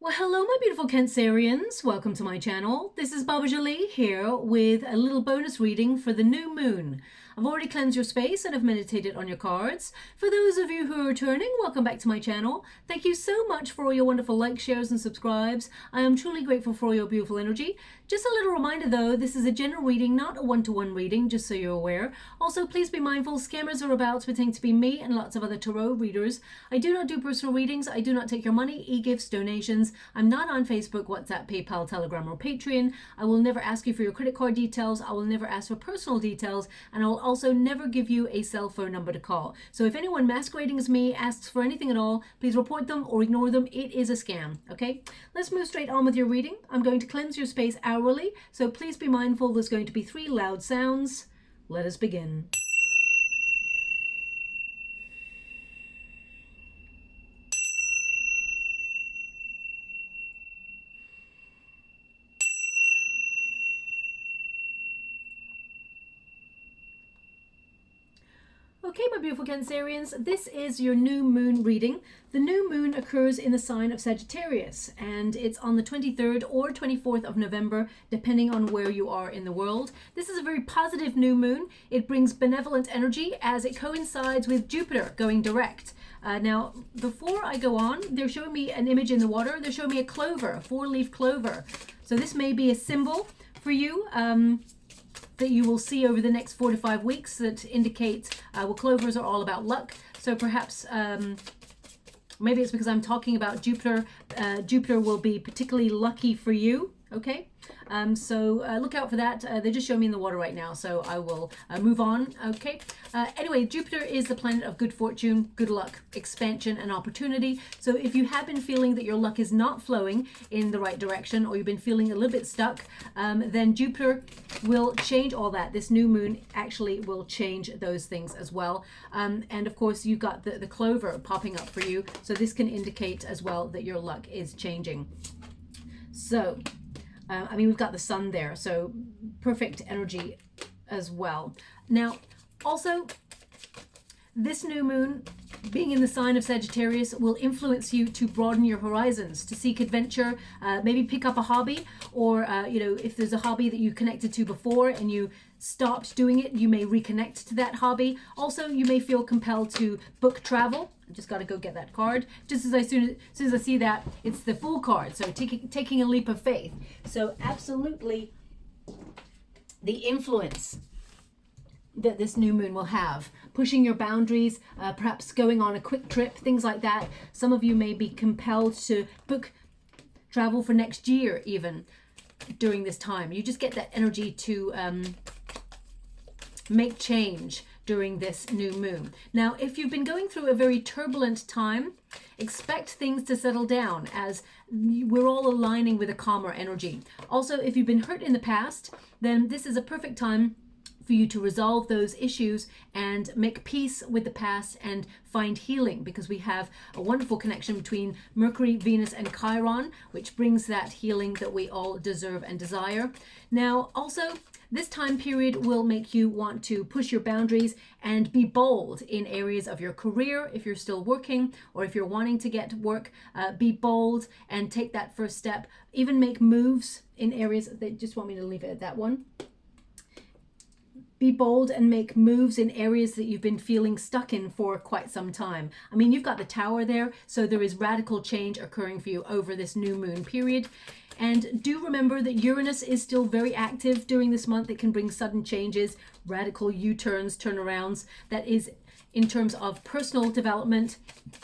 Well, hello my beautiful Cancerians, welcome to my channel. This is Baba Jolie here with a little bonus reading for the new moon. I've already cleansed your space and have meditated on your cards. For those of you who are returning, welcome back to my channel. Thank you so much for all your wonderful likes, shares and subscribes. I am truly grateful for all your beautiful energy. Just a little reminder though, this is a general reading, not a one-to-one reading, just so you're aware. Also, please be mindful, scammers are about to pretend to be me and lots of other tarot readers. I do not do personal readings, I do not take your money, e-gifts, donations. I'm not on Facebook, WhatsApp, PayPal, Telegram or Patreon. I will never ask you for your credit card details, I will never ask for personal details, and I will also never give you a cell phone number to call. So if anyone masquerading as me asks for anything at all, please report them or ignore them. It is a scam, okay? Let's move straight on with your reading. I'm going to cleanse your space hourly, so please be mindful there's going to be 3 loud sounds. Let us begin. Okay, my beautiful Cancerians, this is your new moon reading. The new moon occurs in the sign of Sagittarius, and it's on the 23rd or 24th of November, depending on where you are in the world. This is a very positive new moon. It brings benevolent energy as it coincides with Jupiter going direct. Now, before I go on, they're showing me an image in the water. They're showing me a clover, a 4-leaf clover. So this may be a symbol for you. That you will see over the next 4 to 5 weeks that indicates, well, clovers are all about luck. So perhaps, maybe it's because I'm talking about Jupiter. Jupiter will be particularly lucky for you, okay? So look out for that. They're just showing me in the water right now, so I will move on, okay? Anyway, Jupiter is the planet of good fortune, good luck, expansion, and opportunity. So if you have been feeling that your luck is not flowing in the right direction, or you've been feeling a little bit stuck, then Jupiter will change all that. This new moon actually will change those things as well. And of course, you've got the clover popping up for you. So this can indicate as well that your luck is changing. So, I mean, we've got the sun there, so perfect energy as well. Now, also, this new moon, being in the sign of Sagittarius, will influence you to broaden your horizons, to seek adventure, maybe pick up a hobby, or, you know, if there's a hobby that you connected to before and you stopped doing it, you may reconnect to that hobby. Also, you may feel compelled to book travel. I just got to go get that card. Just as soon as I see that, it's the Fool card. So taking a leap of faith. So absolutely the influence that this new moon will have, pushing your boundaries, perhaps going on a quick trip, things like that. Some of you may be compelled to book travel for next year even during this time. You just get that energy to make change during this new moon. Now, if you've been going through a very turbulent time, expect things to settle down as we're all aligning with a calmer energy. Also, if you've been hurt in the past, then this is a perfect time for you to resolve those issues and make peace with the past and find healing, because we have a wonderful connection between Mercury, Venus and Chiron, which brings that healing that we all deserve and desire. Now, also, this time period will make you want to push your boundaries and be bold in areas of your career. If you're still working or if you're wanting to get work, be bold and take that first step. Even make moves in areas that just want me to leave it at that one. Be bold and make moves in areas that you've been feeling stuck in for quite some time. I mean, you've got the Tower there, so there is radical change occurring for you over this new moon period. And do remember that Uranus is still very active during this month. It can bring sudden changes, radical U-turns, turnarounds. That is in terms of personal development,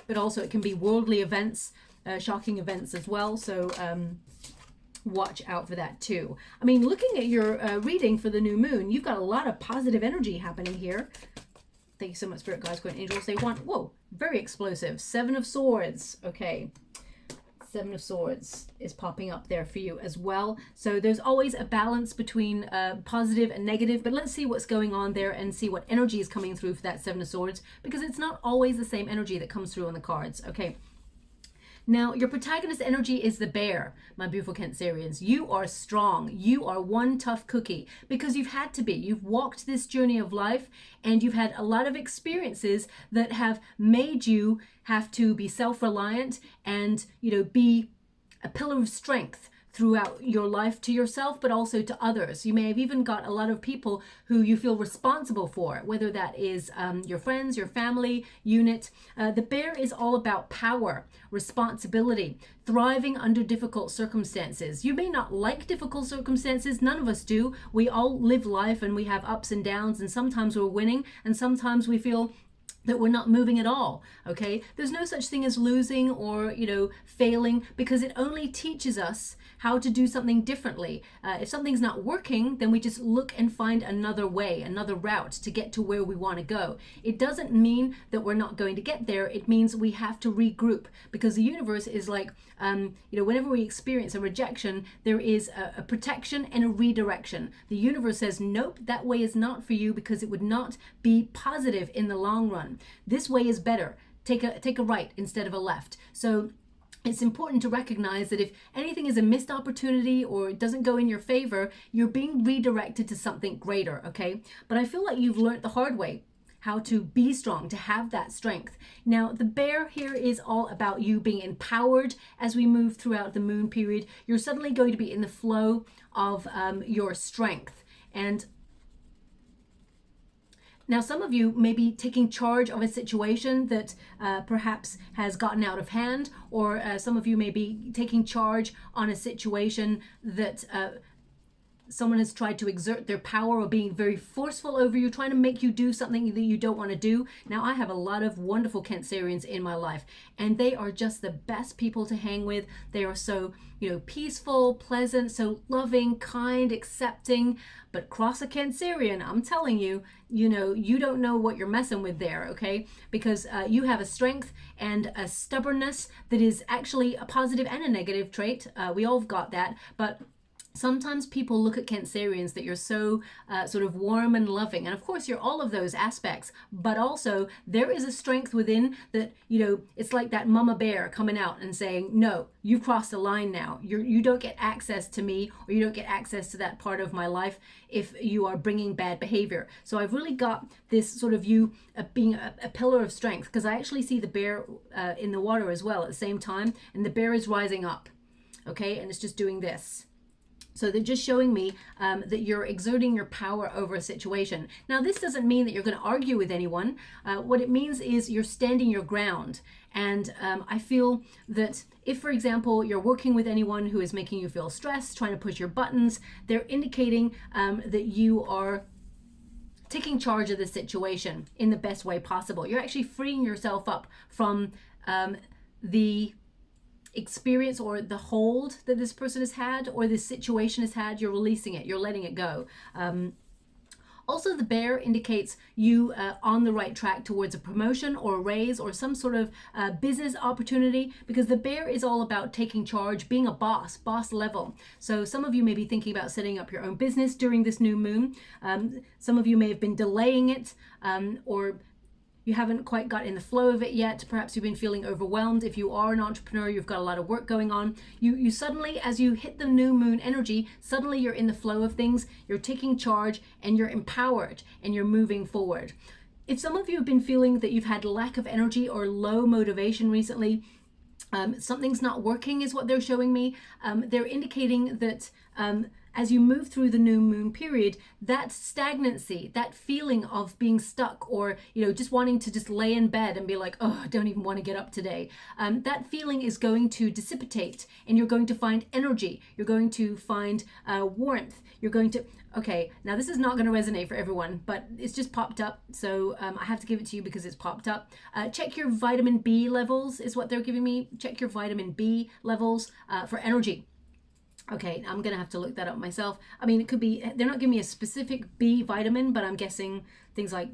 but also it can be worldly events, shocking events as well. So watch out for that too. I mean, looking at your reading for the new moon, you've got a lot of positive energy happening here. Thank you so much, Spirit Guides, Guardian Angels. They want, whoa, very explosive. 7 of Swords. Okay. 7 of Swords is popping up there for you as well. So there's always a balance between positive and negative, but let's see what's going on there and see what energy is coming through for that 7 of Swords, because it's not always the same energy that comes through on the cards. Okay. Now, your protagonist energy is the bear, my beautiful Cancerians. You are strong. You are one tough cookie because you've had to be. You've walked this journey of life and you've had a lot of experiences that have made you have to be self-reliant and, you know, be a pillar of strength throughout your life, to yourself, but also to others. You may have even got a lot of people who you feel responsible for, whether that is your friends, your family, unit. The bear is all about power, responsibility, thriving under difficult circumstances. You may not like difficult circumstances. None of us do. We all live life and we have ups and downs, and sometimes we're winning and sometimes we feel that we're not moving at all. Okay, there's no such thing as losing or failing, because it only teaches us how to do something differently. If something's not working, then we just look and find another way, another route to get to where we want to go. It doesn't mean that we're not going to get there. It means we have to regroup, because the universe is like whenever we experience a rejection, there is a protection and a redirection. The universe says, nope, that way is not for you, because it would not be positive in the long run. This way is better. Take a right instead of a left. So it's important to recognize that if anything is a missed opportunity or it doesn't go in your favor, you're being redirected to something greater, okay? But I feel like you've learned the hard way how to be strong, to have that strength. Now, the bear here is all about you being empowered as we move throughout the moon period. You're suddenly going to be in the flow of your strength. And now, some of you may be taking charge of a situation that perhaps has gotten out of hand, or some of you may be taking charge on a situation that someone has tried to exert their power or being very forceful over you, trying to make you do something that you don't want to do. Now, I have a lot of wonderful Cancerians in my life, and they are just the best people to hang with. They are so, peaceful, pleasant, so loving, kind, accepting. But cross a Cancerian, I'm telling you, you don't know what you're messing with there, okay? Because you have a strength and a stubbornness that is actually a positive and a negative trait. We all have got that, but sometimes people look at Cancerians that you're so sort of warm and loving. And of course, you're all of those aspects. But also, there is a strength within that, it's like that mama bear coming out and saying, no, you've crossed the line now. You don't get access to me, or you don't get access to that part of my life if you are bringing bad behavior. So I've really got this sort of you being a pillar of strength, because I actually see the bear in the water as well at the same time. And the bear is rising up, okay? And it's just doing this. So they're just showing me that you're exerting your power over a situation. Now, this doesn't mean that you're going to argue with anyone. What it means is you're standing your ground. And I feel that if, for example, you're working with anyone who is making you feel stressed, trying to push your buttons, they're indicating that you are taking charge of the situation in the best way possible. You're actually freeing yourself up from the experience or the hold that this person has had or this situation has had. You're releasing it, you're letting it go. Also, the bear indicates you on the right track towards a promotion or a raise or some sort of business opportunity, because the bear is all about taking charge, being a boss level. So some of you may be thinking about setting up your own business during this new moon. Some of you may have been delaying it, or you haven't quite got in the flow of it yet. Perhaps you've been feeling overwhelmed. If you are an entrepreneur, you've got a lot of work going on. You suddenly, as you hit the new moon energy, suddenly you're in the flow of things, you're taking charge, and you're empowered, and you're moving forward. If some of you have been feeling that you've had lack of energy or low motivation recently, something's not working is what they're showing me. They're indicating that as you move through the new moon period, that stagnancy, that feeling of being stuck, or just wanting to just lay in bed and be like, oh, I don't even want to get up today, that feeling is going to dissipate, and you're going to find energy, you're going to find warmth, you're going to, okay, now this is not going to resonate for everyone, but it's just popped up, so I have to give it to you because it's popped up. Check your vitamin B levels is what they're giving me. Check your vitamin B levels for energy. Okay, I'm gonna have to look that up myself. I mean, it could be, they're not giving me a specific B vitamin, but I'm guessing things like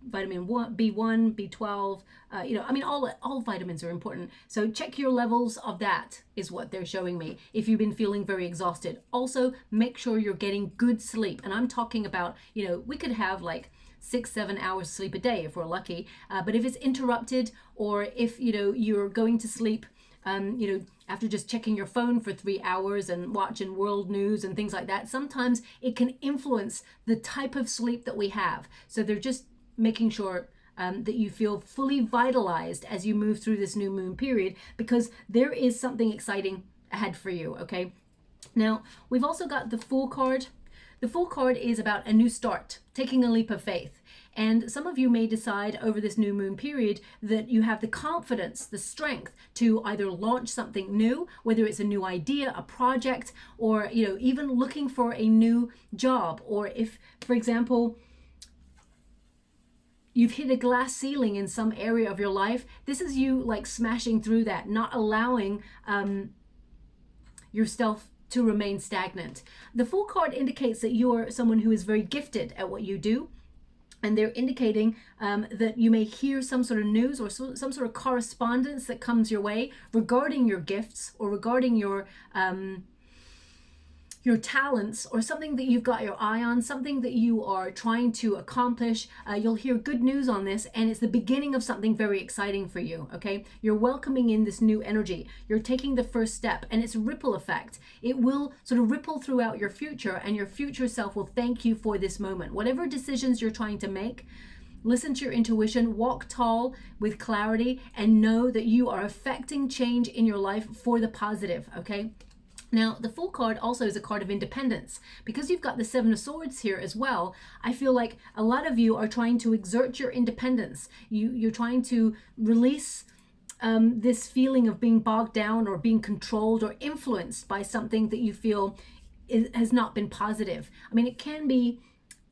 vitamin B1, B12, all vitamins are important. So check your levels of that is what they're showing me if you've been feeling very exhausted. Also, make sure you're getting good sleep. And I'm talking about, we could have like 6-7 hours sleep a day if we're lucky. But if it's interrupted, or if, you're going to sleep, after just checking your phone for 3 hours and watching world news and things like that, sometimes it can influence the type of sleep that we have. So they're just making sure that you feel fully vitalized as you move through this new moon period, because there is something exciting ahead for you, okay? Now, we've also got the Fool card. The Fool card is about a new start, taking a leap of faith. And some of you may decide over this new moon period that you have the confidence, the strength to either launch something new, whether it's a new idea, a project, or, you know, even looking for a new job. Or if, for example, you've hit a glass ceiling in some area of your life, this is you like smashing through that, not allowing yourself to remain stagnant. The Fool card indicates that you're someone who is very gifted at what you do. And they're indicating that you may hear some sort of news or some sort of correspondence that comes your way regarding your gifts or regarding your talents, or something that you've got your eye on, something that you are trying to accomplish. You'll hear good news on this, and it's the beginning of something very exciting for you, okay? You're welcoming in this new energy. You're taking the first step, and it's a ripple effect. It will sort of ripple throughout your future, and your future self will thank you for this moment. Whatever decisions you're trying to make, listen to your intuition, walk tall with clarity, and know that you are affecting change in your life for the positive, okay? Now, the Fool card also is a card of independence. Because you've got the Seven of Swords here as well, I feel like a lot of you are trying to exert your independence. You're trying to release this feeling of being bogged down or being controlled or influenced by something that you feel has not been positive. I mean, it can be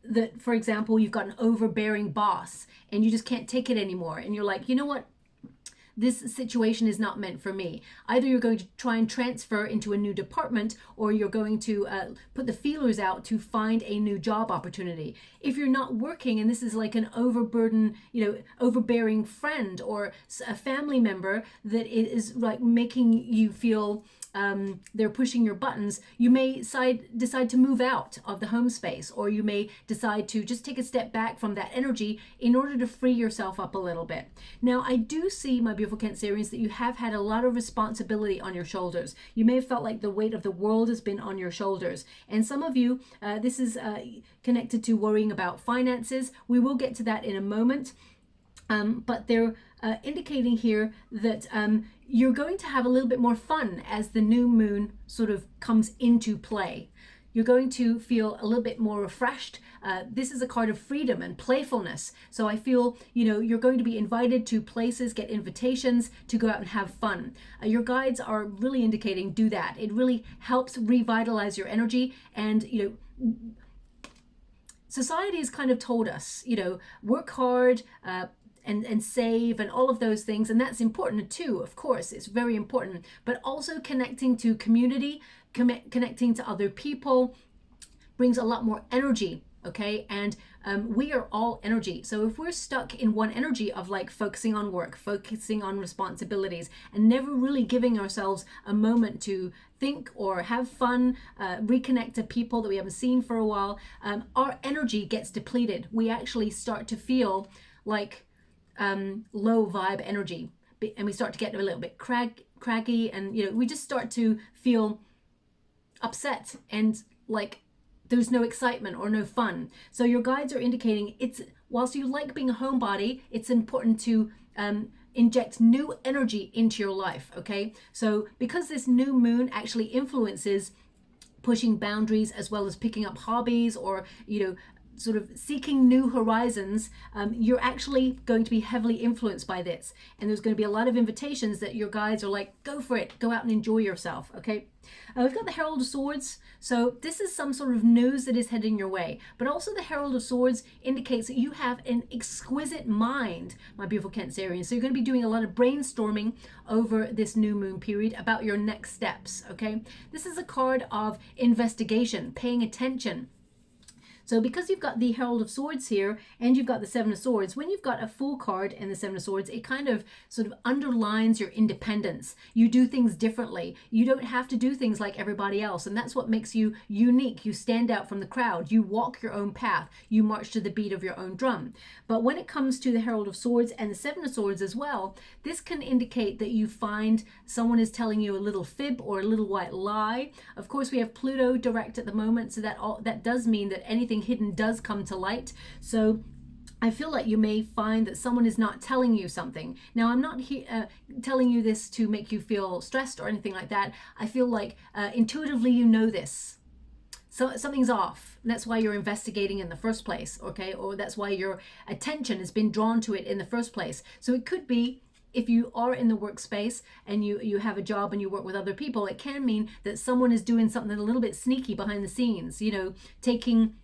that, for example, you've got an overbearing boss and you just can't take it anymore. And you're like, you know what? This situation is not meant for me. Either you're going to try and transfer into a new department, or you're going to put the feelers out to find a new job opportunity. If you're not working and this is like an overburden, you know, overbearing friend or a family member that is like making you feel they're pushing your buttons, you may decide to move out of the home space, or you may decide to just take a step back from that energy in order to free yourself up a little bit. Now, I do see, my beautiful Cancerians, that you have had a lot of responsibility on your shoulders. You may have felt like the weight of the world has been on your shoulders. And some of you, this is connected to worrying about finances. We will get to that in a moment. But they're indicating here that you're going to have a little bit more fun as the new moon sort of comes into play. You're going to feel a little bit more refreshed. This is a card of freedom and playfulness. So I feel, you know, you're going to be invited to places, get invitations to go out and have fun. Your guides are really indicating do that. It really helps revitalize your energy. And, you know, society has kind of told us, you know, work hard, and save and all of those things, and that's important too, of course, it's very important, but also connecting to community, connecting to other people brings a lot more energy, okay? And we are all energy. So if we're stuck in one energy of like focusing on work, focusing on responsibilities, and never really giving ourselves a moment to think or have fun, reconnect to people that we haven't seen for a while, our energy gets depleted. We actually start to feel like low vibe energy, and we start to get a little bit craggy, and you know, we just start to feel upset and like there's no excitement or no fun. So your guides are indicating it's, whilst you like being a homebody, it's important to inject new energy into your life, okay? So because this new moon actually influences pushing boundaries as well as picking up hobbies, or, you know, sort of seeking new horizons, you're actually going to be heavily influenced by this. And there's going to be a lot of invitations that your guides are like, go for it, go out and enjoy yourself, okay? We've got the Herald of Swords. So this is some sort of news that is heading your way. But also the Herald of Swords indicates that you have an exquisite mind, my beautiful Cancerian. So you're going to be doing a lot of brainstorming over this new moon period about your next steps, okay? This is a card of investigation, paying attention. So because you've got the Herald of Swords here and you've got the Seven of Swords, when you've got a Fool card and the Seven of Swords, it kind of sort of underlines your independence. You do things differently. You don't have to do things like everybody else. And that's what makes you unique. You stand out from the crowd. You walk your own path. You march to the beat of your own drum. But when it comes to the Herald of Swords and the Seven of Swords as well, this can indicate that you find someone is telling you a little fib or a little white lie. Of course, we have Pluto direct at the moment, so that does mean that anything hidden does come to light. So I feel like you may find that someone is not telling you something. Now, I'm not telling you this to make you feel stressed or anything like that. I feel like intuitively you know this. So something's off. That's why you're investigating in the first place, okay? Or that's why your attention has been drawn to it in the first place. So it could be, if you are in the workspace and you have a job and you work with other people, it can mean that someone is doing something a little bit sneaky behind the scenes, you know, taking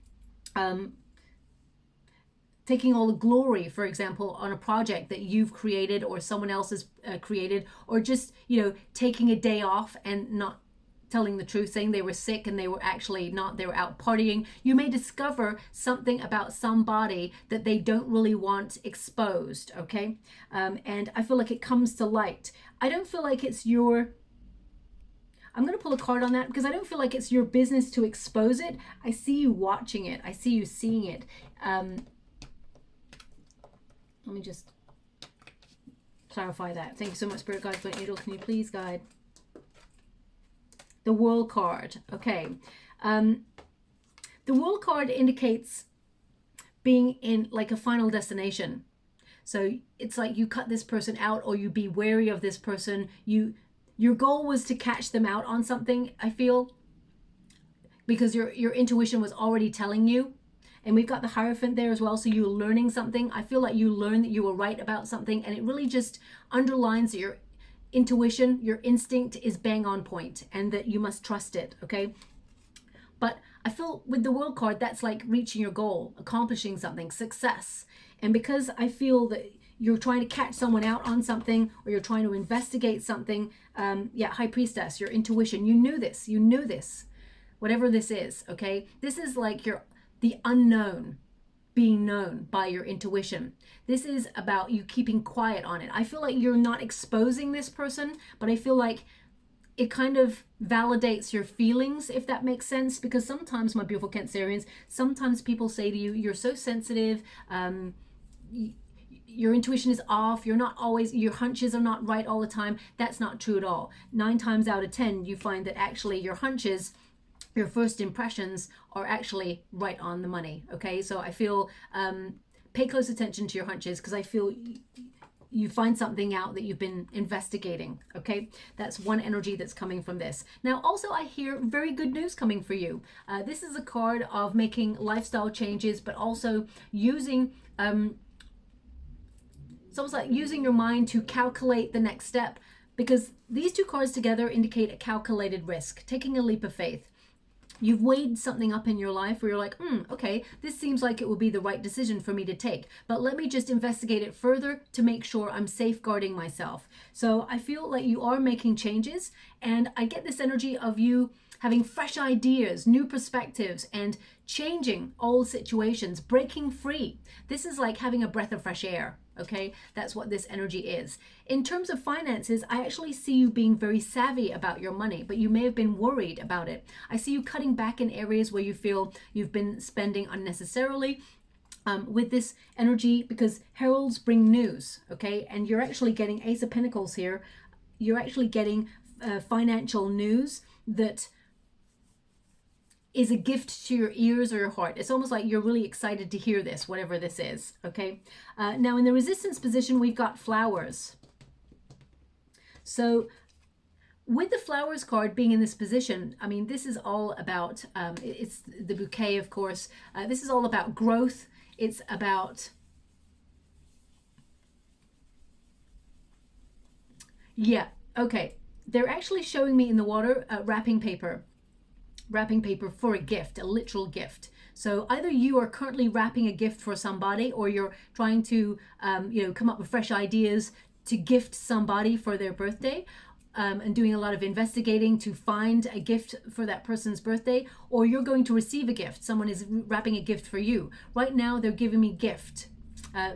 all the glory, for example, on a project that you've created or someone else has created, or just, you know, taking a day off and not telling the truth, saying they were sick and they were actually not, they were out partying. You may discover something about somebody that they don't really want exposed, okay? And I feel like it comes to light. I don't feel like it's your, I'm going to pull a card on that because I don't feel like it's your business to expose it. I see you watching it. I see you seeing it. Let me just clarify that. Thank you so much, Spirit Guide, for Angel. Can you please guide? The World card. Okay. The World card indicates being in like a final destination. So it's like you cut this person out, or you be wary of this person. Your goal was to catch them out on something, I feel, because your intuition was already telling you. And we've got the Hierophant there as well, so you're learning something. I feel like you learned that you were right about something, and it really just underlines that your intuition, your instinct is bang on point, and that you must trust it, okay? But I feel with the World card, that's like reaching your goal, accomplishing something, success. And because I feel that you're trying to catch someone out on something, or you're trying to investigate something, yeah, High Priestess, your intuition, you knew this, whatever this is, okay? This is like the unknown being known by your intuition. This is about you keeping quiet on it. I feel like you're not exposing this person, but I feel like it kind of validates your feelings, if that makes sense. Because sometimes, my beautiful Cancerians, sometimes people say to you, you're so sensitive, your intuition is off, you're not always, your hunches are not right all the time. That's not true at all. 9 times out of 10, you find that actually your hunches, your first impressions, are actually right on the money, okay? So I feel, pay close attention to your hunches, because I feel you find something out that you've been investigating, okay? That's one energy that's coming from this. Now, also, I hear very good news coming for you. This is a card of making lifestyle changes, but also using, it's almost like using your mind to calculate the next step, because these two cards together indicate a calculated risk, taking a leap of faith. You've weighed something up in your life where you're like, okay, this seems like it would be the right decision for me to take, but let me just investigate it further to make sure I'm safeguarding myself. So I feel like you are making changes, and I get this energy of you having fresh ideas, new perspectives, and changing old situations, breaking free. This is like having a breath of fresh air, okay? That's what this energy is. In terms of finances, I actually see you being very savvy about your money, but you may have been worried about it. I see you cutting back in areas where you feel you've been spending unnecessarily. With this energy, because heralds bring news, okay? And you're actually getting Ace of Pentacles here. You're actually getting financial news that is a gift to your ears or your heart. It's almost like you're really excited to hear this, whatever this is, okay? Now, in the resistance position, we've got flowers. So with the flowers card being in this position, I mean, this is all about, it's the bouquet, of course. This is all about growth. It's about, yeah, okay. They're actually showing me in the water wrapping paper for a gift, a literal gift. So either you are currently wrapping a gift for somebody, or you're trying to, come up with fresh ideas to gift somebody for their birthday, and doing a lot of investigating to find a gift for that person's birthday, or you're going to receive a gift. Someone is wrapping a gift for you. Right now, they're giving me gift. I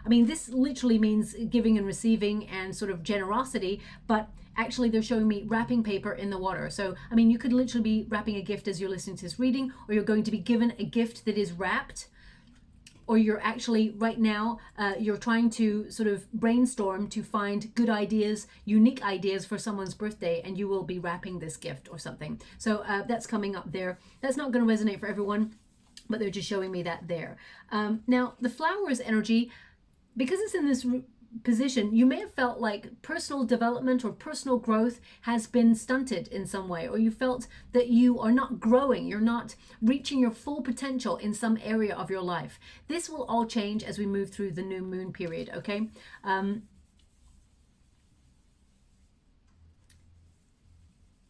mean, this literally means giving and receiving and sort of generosity, but actually they're showing me wrapping paper in the water. So, I mean, you could literally be wrapping a gift as you're listening to this reading, or you're going to be given a gift that is wrapped, or you're actually right now, you're trying to sort of brainstorm to find good ideas, unique ideas for someone's birthday, and you will be wrapping this gift or something. So that's coming up there. That's not going to resonate for everyone. but they're just showing me that there. Now, the flowers energy, because it's in this position, you may have felt like personal development or personal growth has been stunted in some way, or you felt that you are not growing, you're not reaching your full potential in some area of your life. This will all change as we move through the new moon period, okay?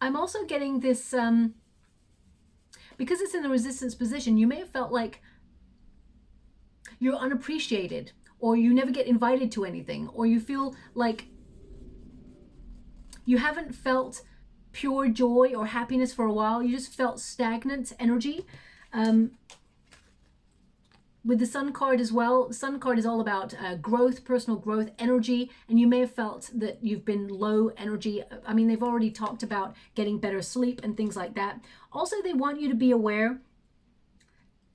I'm also getting this, because it's in the resistance position, you may have felt like you're unappreciated, or you never get invited to anything, or you feel like you haven't felt pure joy or happiness for a while. You just felt stagnant energy. With the Sun card as well, the Sun card is all about growth, personal growth, energy, and you may have felt that you've been low energy. I mean, they've already talked about getting better sleep and things like that. Also, they want you to be aware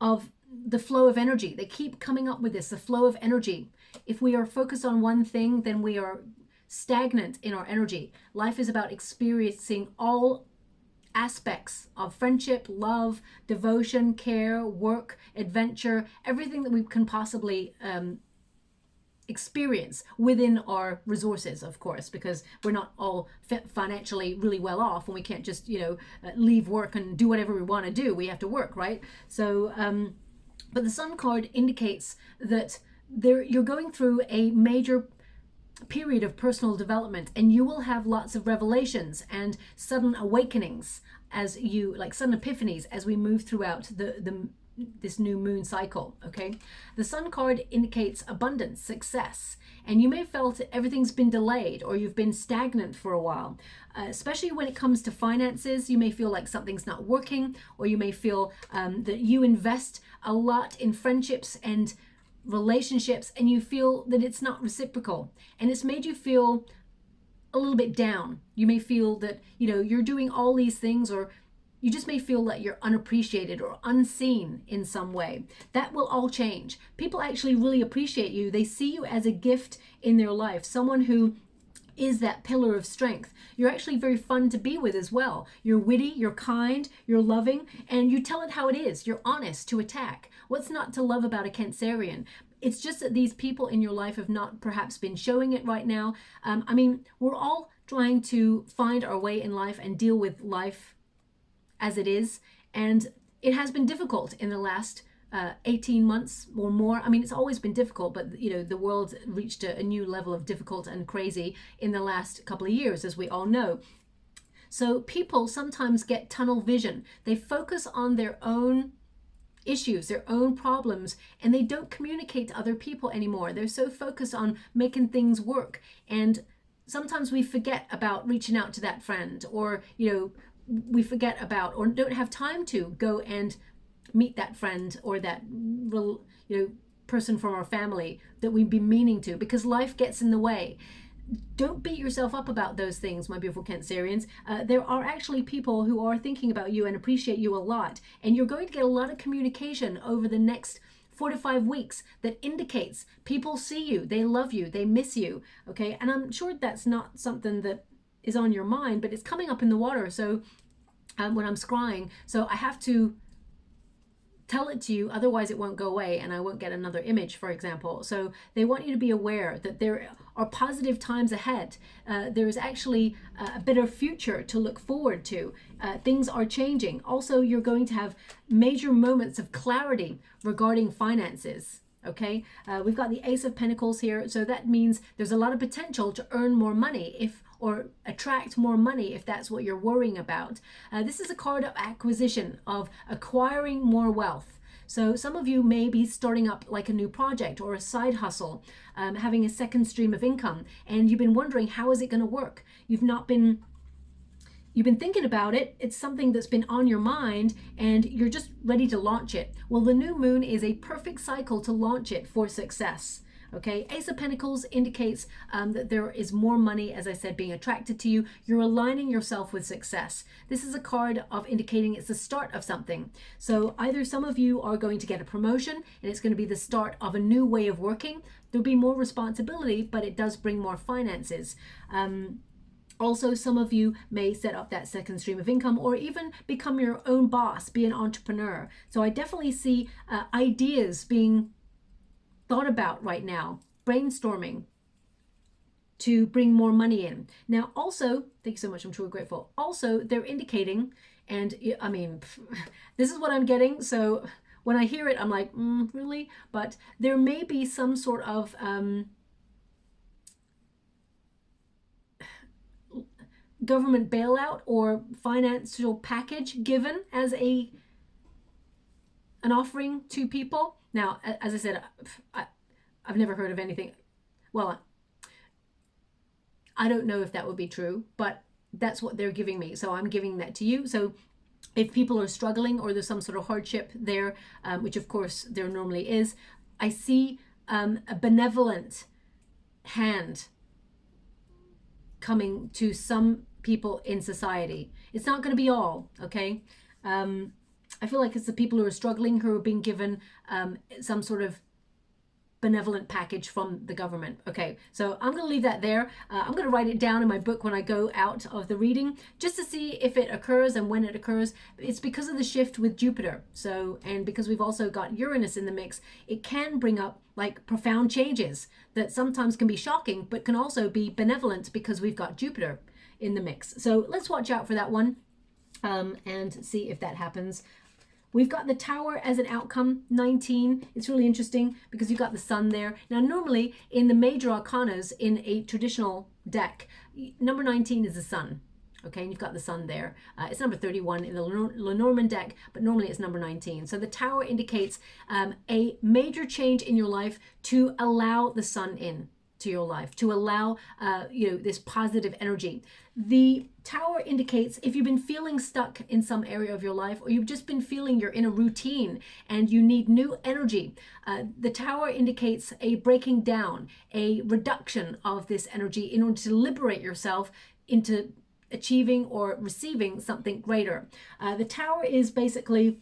of the flow of energy. They keep coming up with this, the flow of energy. If we are focused on one thing, then we are stagnant in our energy. Life is about experiencing all aspects of friendship, love, devotion, care, work, adventure, everything that we can possibly experience within our resources, of course, because we're not all financially really well off, and we can't just, you know, leave work and do whatever we want to do. We have to work, right? So but the Sun card indicates that you're going through a major period of personal development, and you will have lots of revelations and sudden awakenings, as you like sudden epiphanies, as we move throughout this new moon cycle. Okay, the Sun card indicates abundance, success, and you may have felt that everything's been delayed, or you've been stagnant for a while, especially when it comes to finances. You may feel like something's not working, or you may feel that you invest a lot in friendships and relationships, and you feel that it's not reciprocal, and it's made you feel a little bit down. You may feel that, you know, you're doing all these things, or you just may feel that you're unappreciated or unseen in some way. That will all change. People actually really appreciate you. They see you as a gift in their life, someone who is that pillar of strength. You're actually very fun to be with as well. You're witty, you're kind, you're loving, and you tell it how it is. You're honest to attack. What's not to love about a Cancerian? It's just that these people in your life have not perhaps been showing it right now. I mean, we're all trying to find our way in life and deal with life as it is, and it has been difficult in the last 18 months or more. I mean, it's always been difficult, but you know, the world reached a new level of difficult and crazy in the last couple of years, as we all know. So people sometimes get tunnel vision. They focus on their own issues, their own problems, and they don't communicate to other people anymore. They're so focused on making things work, and sometimes we forget about reaching out to that friend, or, you know, we forget about or don't have time to go and meet that friend or that, you know, person from our family that we've been meaning to, because life gets in the way. Don't beat yourself up about those things, my beautiful Cancerians. There are actually people who are thinking about you and appreciate you a lot, and you're going to get a lot of communication over the next 4 to 5 weeks that indicates people see you, they love you, they miss you. Okay, and I'm sure that's not something that is on your mind, but it's coming up in the water. So when I'm scrying, so I have to tell it to you, otherwise it won't go away and I won't get another image, for example. So they want you to be aware that there are positive times ahead. There is actually a better future to look forward to. Things are changing. Also, you're going to have major moments of clarity regarding finances. Okay, we've got the Ace of Pentacles here, so that means there's a lot of potential to earn more money or attract more money if that's what you're worrying about. This is a card of acquisition, of acquiring more wealth. So some of you may be starting up like a new project or a side hustle, having a second stream of income, and you've been wondering, how is it going to work? You've been thinking about it, it's something that's been on your mind, and you're just ready to launch it. Well, the new moon is a perfect cycle to launch it for success. Okay, Ace of Pentacles indicates that there is more money, as I said, being attracted to you. You're aligning yourself with success. This is a card of indicating it's the start of something. So either some of you are going to get a promotion, and it's going to be the start of a new way of working. There'll be more responsibility, but it does bring more finances. Also, some of you may set up that second stream of income or even become your own boss, be an entrepreneur. So I definitely see ideas being thought about right now, brainstorming to bring more money in. Now, also, thank you so much, I'm truly grateful. Also, they're indicating, and I mean, this is what I'm getting. So when I hear it, I'm like, really? But there may be some sort of government bailout or financial package given as an offering to people. Now, as I said, I've never heard of anything. Well, I don't know if that would be true, but that's what they're giving me. So I'm giving that to you. So if people are struggling or there's some sort of hardship there, which of course there normally is, I see a benevolent hand coming to some people in society. It's not going to be all, okay? I feel like it's the people who are struggling who are being given some sort of benevolent package from the government. Okay, so I'm going to leave that there. I'm going to write it down in my book when I go out of the reading, just to see if it occurs and when it occurs. It's because of the shift with Jupiter. So, and because we've also got Uranus in the mix, it can bring up like profound changes that sometimes can be shocking, but can also be benevolent because we've got Jupiter in the mix. So let's watch out for that one and see if that happens. We've got the Tower as an outcome, 19. It's really interesting because you've got the Sun there. Now, normally in the major arcanas in a traditional deck, number 19 is the Sun. Okay, and you've got the Sun there. It's number 31 in the Lenormand deck, but normally it's number 19. So the Tower indicates a major change in your life to allow the Sun in to your life, to allow this positive energy. The Tower indicates if you've been feeling stuck in some area of your life, or you've just been feeling you're in a routine and you need new energy, the Tower indicates a breaking down, a reduction of this energy in order to liberate yourself into achieving or receiving something greater. The Tower is basically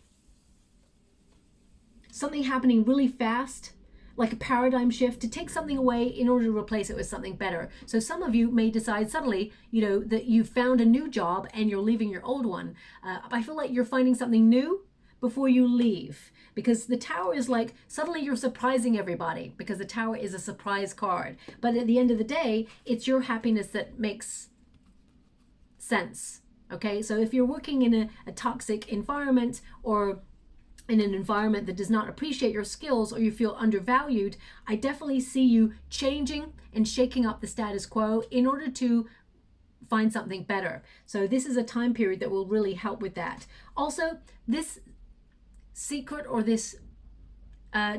something happening really fast, like a paradigm shift, to take something away in order to replace it with something better. So some of you may decide suddenly, that you found a new job and you're leaving your old one. I feel like you're finding something new before you leave, because the Tower is like suddenly you're surprising everybody, because the Tower is a surprise card. But at the end of the day, it's your happiness that makes sense. Okay, so if you're working in a toxic environment, or in an environment that does not appreciate your skills, or you feel undervalued, I definitely see you changing and shaking up the status quo in order to find something better. So this is a time period that will really help with that. Also, this secret or this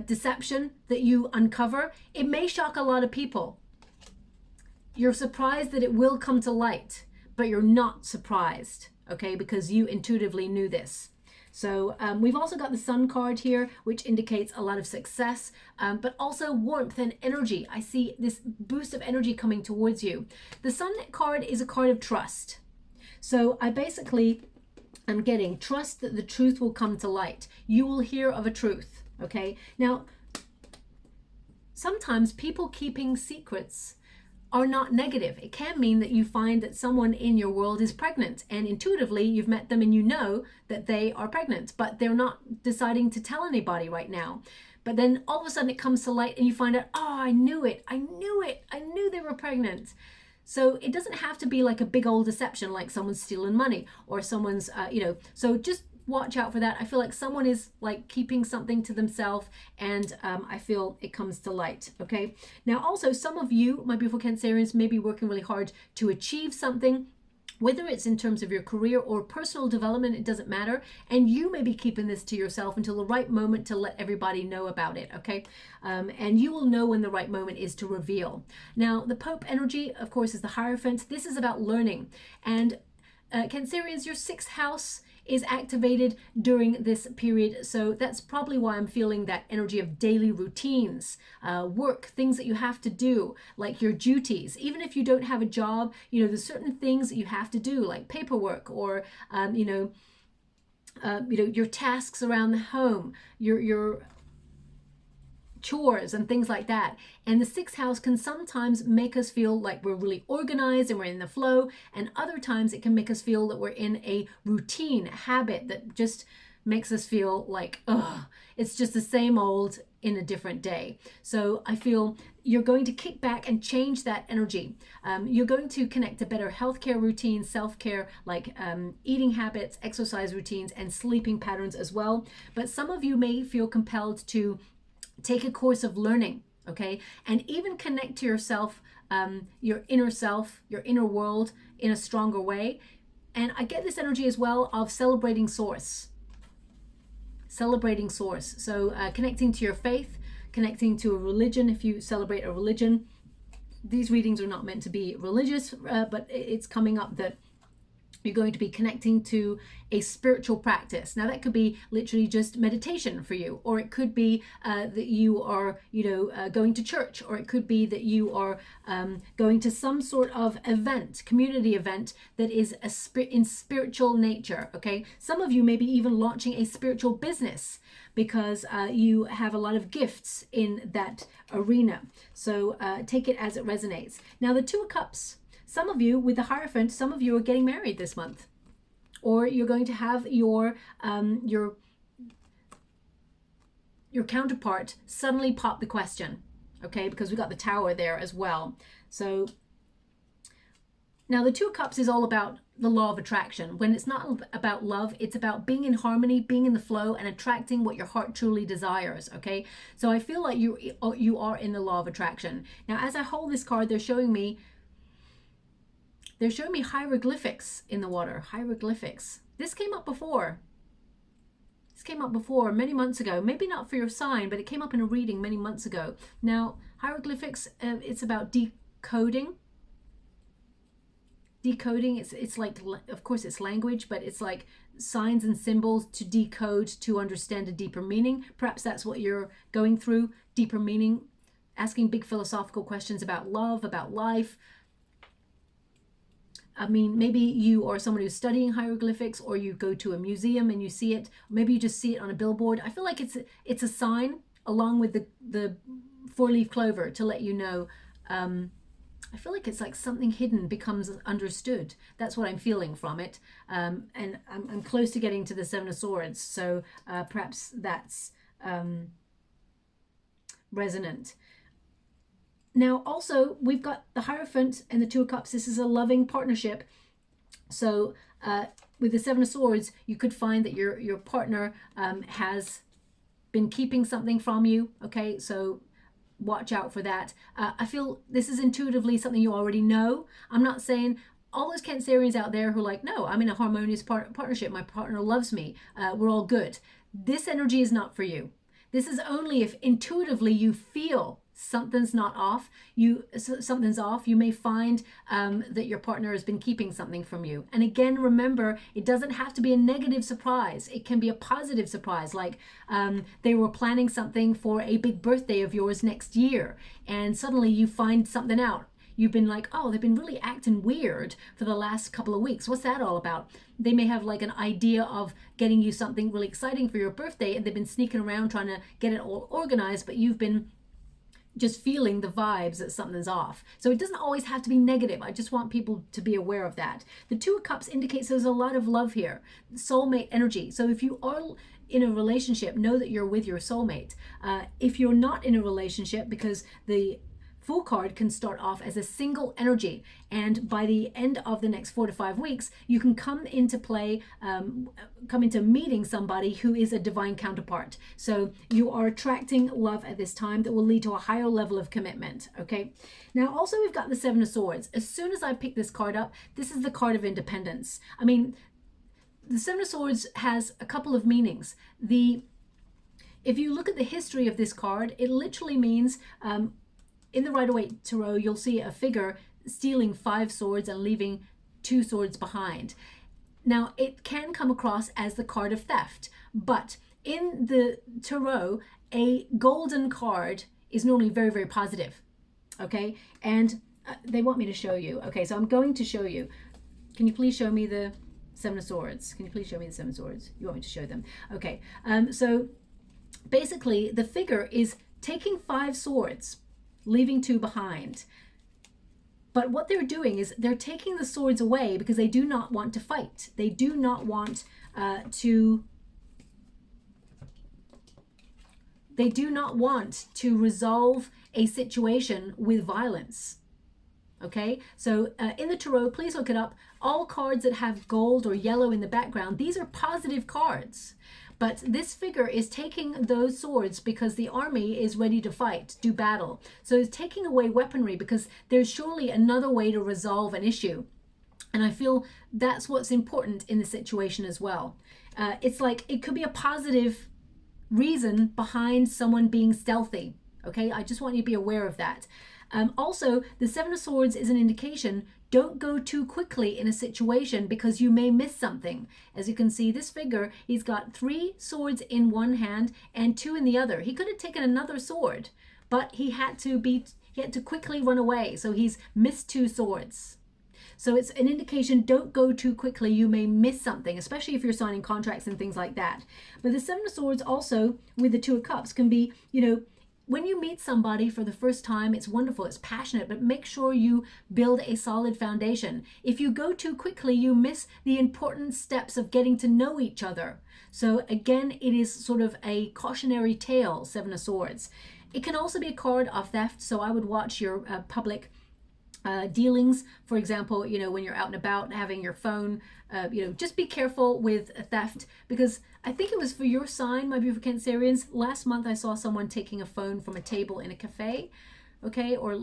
deception that you uncover, it may shock a lot of people. You're surprised that it will come to light, but you're not surprised, okay, because you intuitively knew this. So we've also got the Sun card here, which indicates a lot of success, but also warmth and energy. I see this boost of energy coming towards you. The Sun card is a card of trust. So I basically am getting trust that the truth will come to light. You will hear of a truth, okay? Now, sometimes people keeping secrets are not negative. It can mean that you find that someone in your world is pregnant, and intuitively you've met them and you know that they are pregnant, but they're not deciding to tell anybody right now. But then all of a sudden it comes to light and you find out, oh, I knew it. I knew they were pregnant. So it doesn't have to be like a big old deception, like someone's stealing money or someone's, so just watch out for that. I feel like someone is like keeping something to themselves, and I feel it comes to light. Okay. Now, also, some of you, my beautiful Cancerians, may be working really hard to achieve something, whether it's in terms of your career or personal development, it doesn't matter. And you may be keeping this to yourself until the right moment to let everybody know about it. Okay. And you will know when the right moment is to reveal. Now, the Pope energy, of course, is the Hierophant. This is about learning. And Cancerians, your 6th house is activated during this period. So that's probably why I'm feeling that energy of daily routines, work, things that you have to do, like your duties. Even if you don't have a job, there's certain things that you have to do, like paperwork, or, your tasks around the home, your chores and things like that. And the sixth house can sometimes make us feel like we're really organized and we're in the flow, and other times it can make us feel that we're in a routine habit that just makes us feel like, ugh, it's just the same old in a different day. So I feel you're going to kick back and change that energy. You're going to connect to better healthcare routines, self-care, like eating habits, exercise routines, and sleeping patterns as well. But some of you may feel compelled to take a course of learning, okay? And even connect to yourself, your inner self, your inner world in a stronger way. And I get this energy as well of celebrating source. Celebrating source. So connecting to your faith, connecting to a religion if you celebrate a religion. These readings are not meant to be religious, but it's coming up that you're going to be connecting to a spiritual practice. Now that could be literally just meditation for you, or it could be that you are, going to church, or it could be that you are going to some sort of event, community event that is in spiritual nature. Okay, some of you may be even launching a spiritual business because you have a lot of gifts in that arena. So take it as it resonates. Now the Two of Cups. Some of you with the Hierophant, some of you are getting married this month, or you're going to have your counterpart suddenly pop the question, okay? Because we got the Tower there as well. So now the Two of Cups is all about the law of attraction. When it's not about love, it's about being in harmony, being in the flow, and attracting what your heart truly desires, okay? So I feel like you are in the law of attraction. Now, as I hold this card, they're showing me hieroglyphics in the water. Hieroglyphics. This came up before. This came up before many months ago. Maybe not for your sign, but it came up in a reading many months ago. Now, hieroglyphics, it's about decoding. Decoding, it's like, of course it's language, but it's like signs and symbols to decode, to understand a deeper meaning. Perhaps that's what you're going through, deeper meaning, asking big philosophical questions about love, about life. I mean, maybe you are someone who's studying hieroglyphics, or you go to a museum and you see it. Maybe you just see it on a billboard. I feel like it's a sign along with the four-leaf clover to let you know. I feel like it's like something hidden becomes understood. That's what I'm feeling from it. And I'm close to getting to the Seven of Swords. So perhaps that's resonant. Now, also, we've got the Hierophant and the Two of Cups. This is a loving partnership. So with the Seven of Swords, you could find that your partner has been keeping something from you. Okay, so watch out for that. I feel this is intuitively something you already know. I'm not saying all those Cancerians out there who are like, no, I'm in a harmonious partnership. My partner loves me. We're all good. This energy is not for you. This is only if intuitively you feel something's not off, something's off. You may find that your partner has been keeping something from you. And again, remember, it doesn't have to be a negative surprise. It can be a positive surprise, like they were planning something for a big birthday of yours next year, and suddenly you find something out. You've been like, oh, they've been really acting weird for the last couple of weeks. What's that all about? They may have like an idea of getting you something really exciting for your birthday, and they've been sneaking around trying to get it all organized, but you've been just feeling the vibes that something's off. So it doesn't always have to be negative. I just want people to be aware of that. The Two of Cups indicates there's a lot of love here, soulmate energy. So if you are in a relationship, know that you're with your soulmate. If you're not in a relationship, because the Fool card can start off as a single energy, and by the end of the next 4 to 5 weeks, you can come into play, come into meeting somebody who is a divine counterpart. So you are attracting love at this time that will lead to a higher level of commitment. Okay. Now, also we've got the Seven of Swords. As soon as I pick this card up, this is the card of independence. I mean, the Seven of Swords has a couple of meanings. If you look at the history of this card, it literally means, in the Rider-Waite Tarot, you'll see a figure stealing 5 swords and leaving 2 swords behind. Now, it can come across as the card of theft, but in the Tarot, a golden card is normally very, very positive, okay? And they want me to show you. Okay, so I'm going to show you. Can you please show me the Seven of Swords? Can you please show me the Seven of Swords? You want me to show them? Okay, so basically the figure is taking 5 swords, leaving 2 behind. But what they're doing is they're taking the swords away because they do not want to fight. They do not want they do not want to resolve a situation with violence. Okay, so in the tarot, please look it up. All cards that have gold or yellow in the background, these are positive cards. But this figure is taking those swords because the army is ready to fight, do battle. So it's taking away weaponry because there's surely another way to resolve an issue. And I feel that's what's important in the situation as well. It's like it could be a positive reason behind someone being stealthy. Okay, I just want you to be aware of that. Also, the 7 of Swords is an indication, don't go too quickly in a situation because you may miss something. As you can see, this figure, he's got 3 swords in one hand and 2 in the other. He could have taken another sword, but he had to quickly run away. So he's missed 2 swords. So it's an indication, don't go too quickly. You may miss something, especially if you're signing contracts and things like that. But the 7 of Swords also with the 2 of Cups can be, you know, when you meet somebody for the first time, it's wonderful, it's passionate, but make sure you build a solid foundation. If you go too quickly, you miss the important steps of getting to know each other. So again, it is sort of a cautionary tale, 7 of Swords. It can also be a card of theft, so I would watch your public dealings. For example, you know, when you're out and about having your phone, you know, just be careful with theft, because I think it was for your sign, my beautiful Cancerians. Last month I saw someone taking a phone from a table in a cafe. Okay, or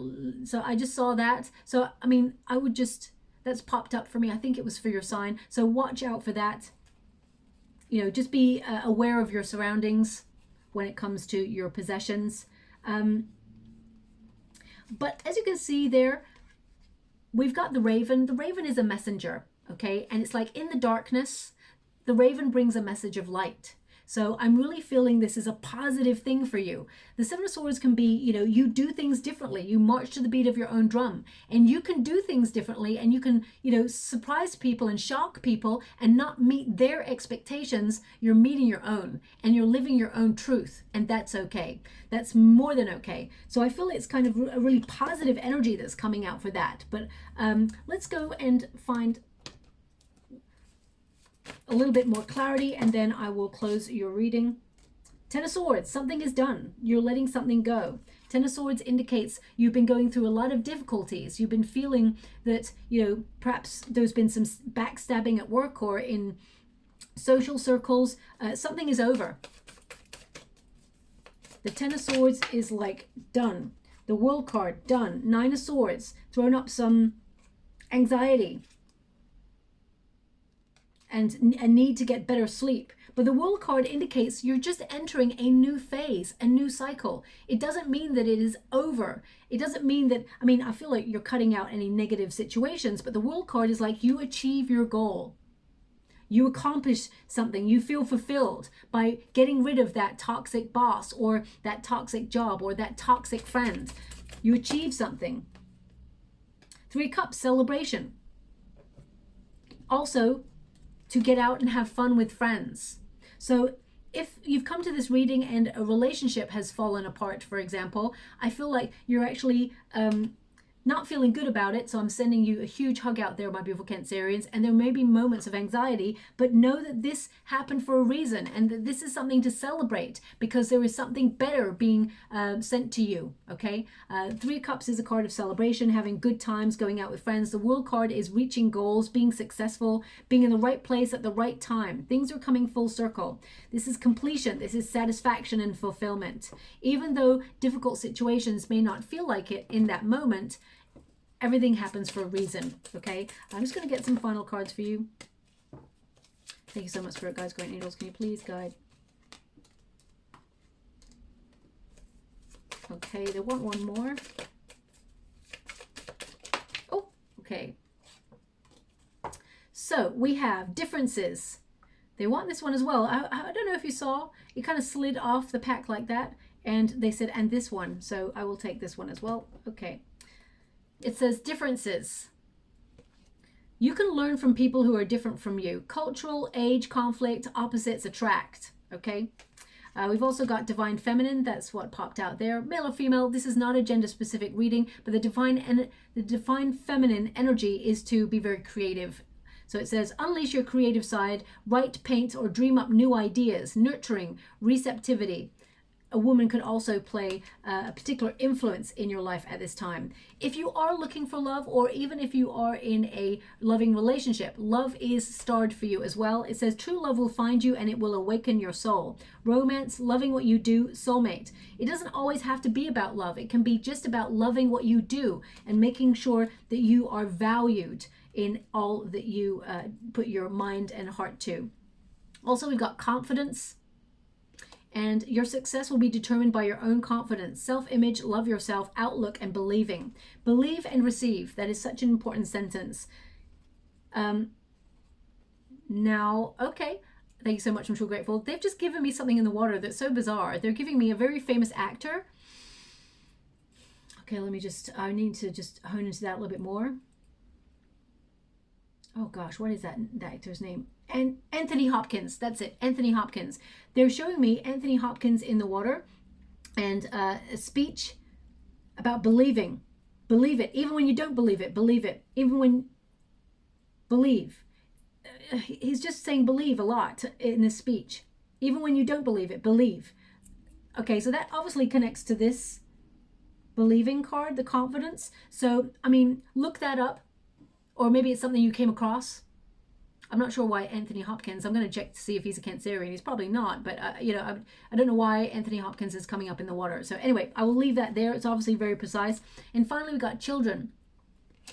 so I just saw that. So I mean, I would just, that's popped up for me. I think it was for your sign. So watch out for that. You know, just be aware of your surroundings when it comes to your possessions. But as you can see there, we've got the raven. The raven is a messenger, okay? And it's like in the darkness, the raven brings a message of light. So I'm really feeling this is a positive thing for you. The 7 of Swords can be, you know, you do things differently. You march to the beat of your own drum, and you can do things differently, and you can, you know, surprise people and shock people and not meet their expectations. You're meeting your own, and you're living your own truth, and that's okay. That's more than okay. So I feel it's kind of a really positive energy that's coming out for that. But let's go and find a little bit more clarity, and then I will close your reading. 10 of Swords, something is done. You're letting something go. 10 of Swords indicates you've been going through a lot of difficulties. You've been feeling that, you know, perhaps there's been some backstabbing at work or in social circles. Something is over. The 10 of Swords is like done. The World card, done. 9 of Swords, thrown up some anxiety and a need to get better sleep. But the World card indicates you're just entering a new phase, a new cycle. It doesn't mean that it is over. It doesn't mean that, I mean, I feel like you're cutting out any negative situations, but the World card is like you achieve your goal. You accomplish something. You feel fulfilled by getting rid of that toxic boss or that toxic job or that toxic friend. You achieve something. 3 of Cups, celebration. Also, to get out and have fun with friends. So if you've come to this reading and a relationship has fallen apart, for example, I feel like you're actually not feeling good about it. So I'm sending you a huge hug out there, my beautiful Cancerians. And there may be moments of anxiety, but know that this happened for a reason and that this is something to celebrate because there is something better being sent to you, okay? 3 of Cups is a card of celebration, having good times, going out with friends. The World card is reaching goals, being successful, being in the right place at the right time. Things are coming full circle. This is completion. This is satisfaction and fulfillment. Even though difficult situations may not feel like it in that moment, everything happens for a reason, okay? I'm just going to get some final cards for you. Thank you so much, Spirit Guides, Great Angels. Can you please guide? Okay, they want one more. Oh, okay. So we have differences. They want this one as well. I don't know if you saw, it kind of slid off the pack like that. And they said, and this one. So I will take this one as well. Okay. It says differences. You can learn from people who are different from you. Cultural, age, conflict, opposites attract. Okay. We've also got divine feminine. That's what popped out there. Male or female. This is not a gender specific reading, but the divine feminine energy is to be very creative. So it says, unleash your creative side, write, paint, or dream up new ideas, nurturing, receptivity. A woman could also play a particular influence in your life at this time. If you are looking for love, or even if you are in a loving relationship, love is starred for you as well. It says true love will find you and it will awaken your soul. Romance, loving what you do, soulmate. It doesn't always have to be about love. It can be just about loving what you do and making sure that you are valued in all that you put your mind and heart to. Also, we've got confidence. And your success will be determined by your own confidence, self-image, love yourself, outlook, and believing. Believe and receive. That is such an important sentence. Now, okay. Thank you so much. I'm so grateful. They've just given me something in the water that's so bizarre. They're giving me a very famous actor. Okay, I need to just hone into that a little bit more. Oh gosh, what is that actor's name? And Anthony Hopkins. That's it, Anthony Hopkins. They're showing me Anthony Hopkins in the water, and a speech about believing. Believe it, even when you don't believe it. Believe it, even when believe. He's just saying believe a lot in this speech. Even when you don't believe it, believe. Okay, so that obviously connects to this believing card, the confidence. So, I mean, look that up. Or maybe it's something you came across. I'm not sure why Anthony Hopkins. I'm going to check to see if he's a Cancerian. He's probably not, but I don't know why Anthony Hopkins is coming up in the water. So anyway, I will leave that there. It's obviously very precise. And finally, we got children.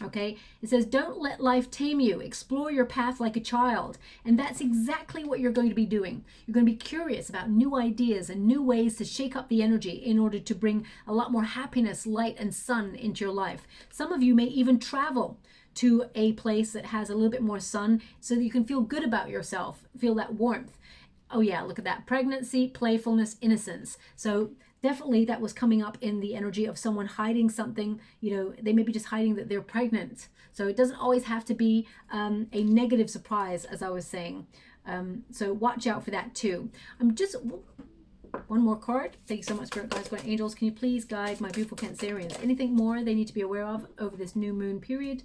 Okay, it says, don't let life tame you. Explore your path like a child. And that's exactly what you're going to be doing. You're going to be curious about new ideas and new ways to shake up the energy in order to bring a lot more happiness, light, and sun into your life. Some of you may even travel to a place that has a little bit more sun so that you can feel good about yourself, feel that warmth. Oh yeah, look at that. Pregnancy, playfulness, innocence. So definitely that was coming up in the energy of someone hiding something. They may be just hiding that they're pregnant. So it doesn't always have to be a negative surprise, as I was saying. So watch out for that too. One more card. Thank you so much, Spirit Guides, Guardian Angels. Can you please guide my beautiful Cancerians? Anything more they need to be aware of over this new moon period?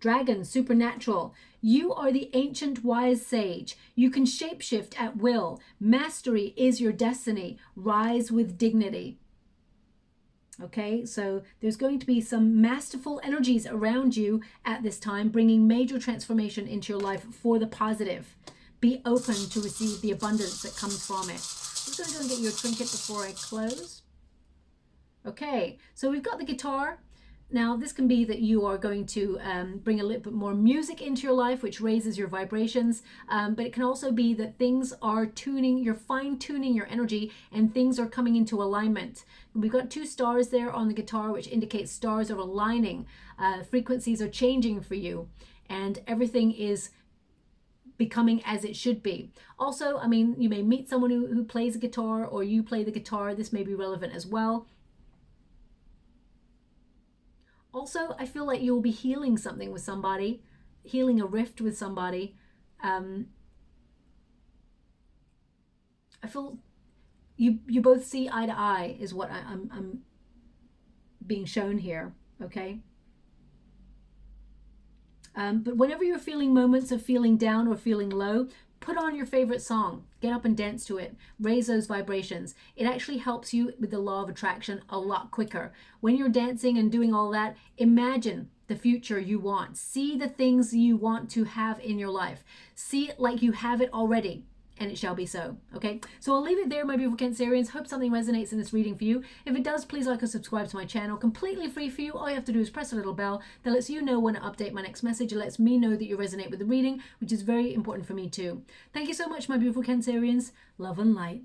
Dragon, supernatural. You are the ancient wise sage. You can shapeshift at will. Mastery is your destiny. Rise with dignity. Okay, so there's going to be some masterful energies around you at this time, bringing major transformation into your life for the positive. Be open to receive the abundance that comes from it. I'm just going to go and get you a trinket before I close. Okay, so we've got the guitar. Now, this can be that you are going to bring a little bit more music into your life, which raises your vibrations. But it can also be that things are you're fine-tuning your energy, and things are coming into alignment. We've got 2 stars there on the guitar, which indicates stars are aligning. Frequencies are changing for you, and everything is becoming as it should be. Also, I mean, you may meet someone who plays a guitar, or you play the guitar. This may be relevant as well. Also, I feel like you'll be healing something with somebody, healing a rift with somebody. I feel you both see eye to eye is what I'm being shown here, okay? But whenever you're feeling moments of feeling down or feeling low, put on your favorite song. Get up and dance to it. Raise those vibrations. It actually helps you with the law of attraction a lot quicker. When you're dancing and doing all that, imagine the future you want. See the things you want to have in your life. See it like you have it already, and it shall be so. Okay, so I'll leave it there, my beautiful Cancerians. Hope something resonates in this reading for you. If it does, please like and subscribe to my channel. Completely free for you. All you have to do is press a little bell that lets you know when I update my next message. It lets me know that you resonate with the reading, which is very important for me too. Thank you so much, my beautiful Cancerians. Love and light.